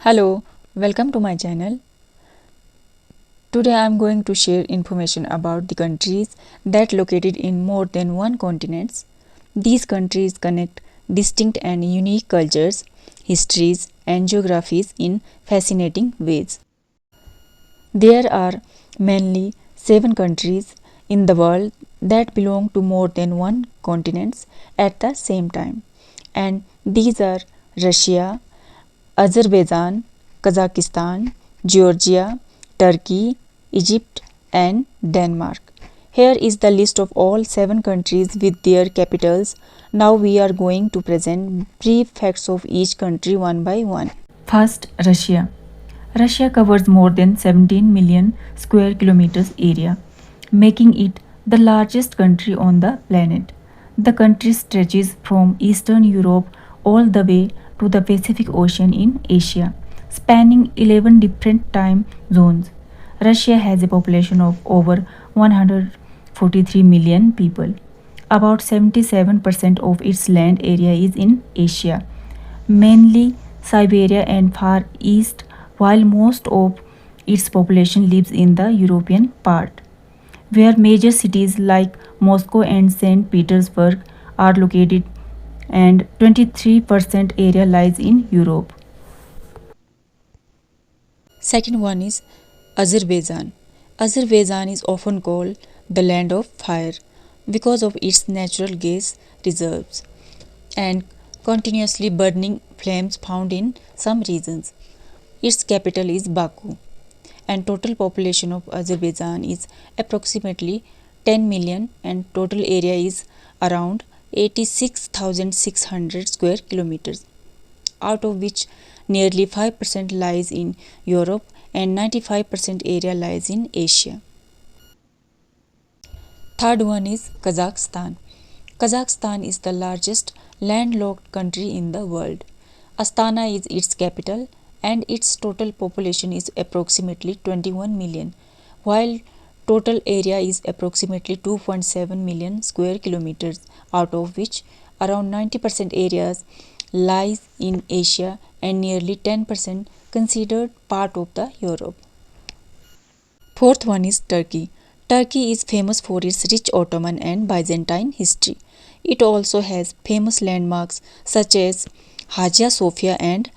Hello, welcome to my channel. Today I am going to share information about the countries that located in more than one continent. These countries connect distinct and unique cultures, histories and geographies in fascinating ways. There are mainly 7 countries in the world that belong to more than one continent at the same time, and these are Russia, Azerbaijan, Kazakhstan, Georgia, Turkey, Egypt, and Denmark. Here is the list of all 7 countries with their capitals. Now we are going to present brief facts of each country one by one. First, Russia. Russia covers more than 17 million square kilometers area, making it the largest country on the planet. The country stretches from Eastern Europe all the way to the Pacific Ocean in Asia, spanning 11 different time zones. Russia has a population of over 143 million people. About 77% of its land area is in Asia, mainly Siberia and Far East, while most of its population lives in the European part, where major cities like Moscow and St. Petersburg are located, and 23% area lies in Europe. Second one is Azerbaijan. Azerbaijan is often called the land of fire because of its natural gas reserves and continuously burning flames found in some regions. Its capital is Baku, and total population of Azerbaijan is approximately 10 million, and total area is around 86,600 square kilometers, out of which nearly 5% lies in Europe and 95% area lies in Asia. Third one is Kazakhstan. Kazakhstan is the largest landlocked country in the world. Astana is its capital, and its total population is approximately 21 million, while total area is approximately 2.7 million square kilometers, out of which around 90% areas lies in Asia and nearly 10% considered part of the Europe. Fourth one is Turkey. Turkey is famous for its rich Ottoman and Byzantine history. It also has famous landmarks such as Hagia Sophia and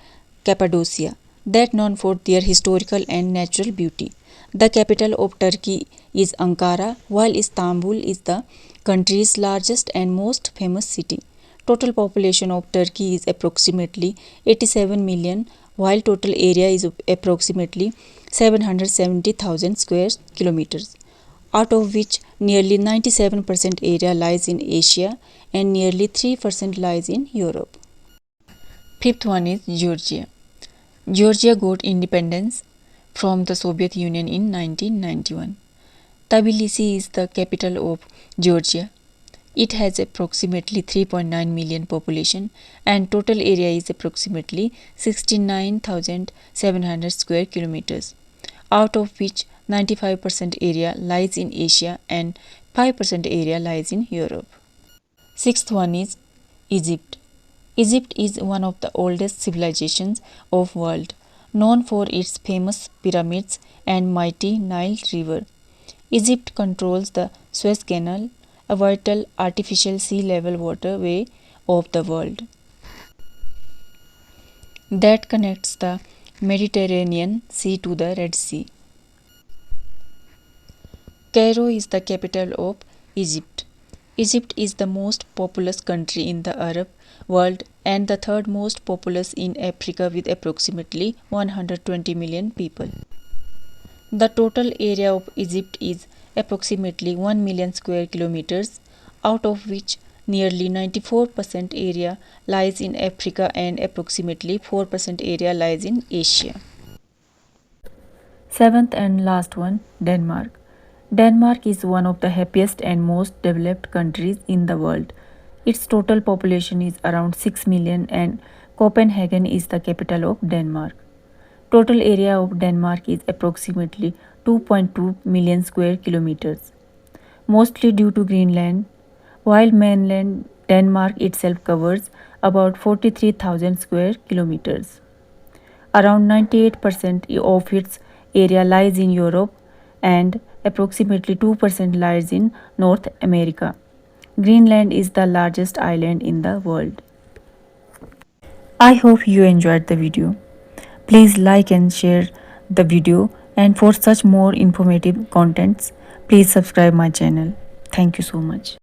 Cappadocia that known for their historical and natural beauty. The capital of Turkey is Ankara, while Istanbul is the country's largest and most famous city. Total population of Turkey is approximately 87 million, while total area is approximately 770,000 square kilometers, out of which nearly 97% area lies in Asia and nearly 3% lies in Europe. Fifth one is Georgia. Georgia got independence from the Soviet Union in 1991. Tbilisi is the capital of Georgia. It has approximately 3.9 million population, and total area is approximately 69,700 square kilometers, out of which 95% area lies in Asia and 5% area lies in Europe. Sixth one is Egypt. Egypt is one of the oldest civilizations of world, known for its famous pyramids and mighty Nile River. Egypt controls the Suez Canal, a vital artificial sea level waterway of the world that connects the Mediterranean Sea to the Red Sea. Cairo is the capital of Egypt. Egypt is the most populous country in the Arab world and the third most populous in Africa with approximately 120 million people. The total area of Egypt is approximately 1 million square kilometers, out of which nearly 94% area lies in Africa and approximately 4% area lies in Asia. Seventh and last one, Denmark. Denmark is one of the happiest and most developed countries in the world. Its total population is around 6 million, and Copenhagen is the capital of Denmark. Total area of Denmark is approximately 2.2 million square kilometers, mostly due to Greenland, while mainland Denmark itself covers about 43,000 square kilometers. Around 98% of its area lies in Europe and approximately 2% lies in North America. Greenland is the largest island in the world. I hope you enjoyed the video. Please like and share the video, and for such more informative contents, please subscribe my channel. Thank you so much.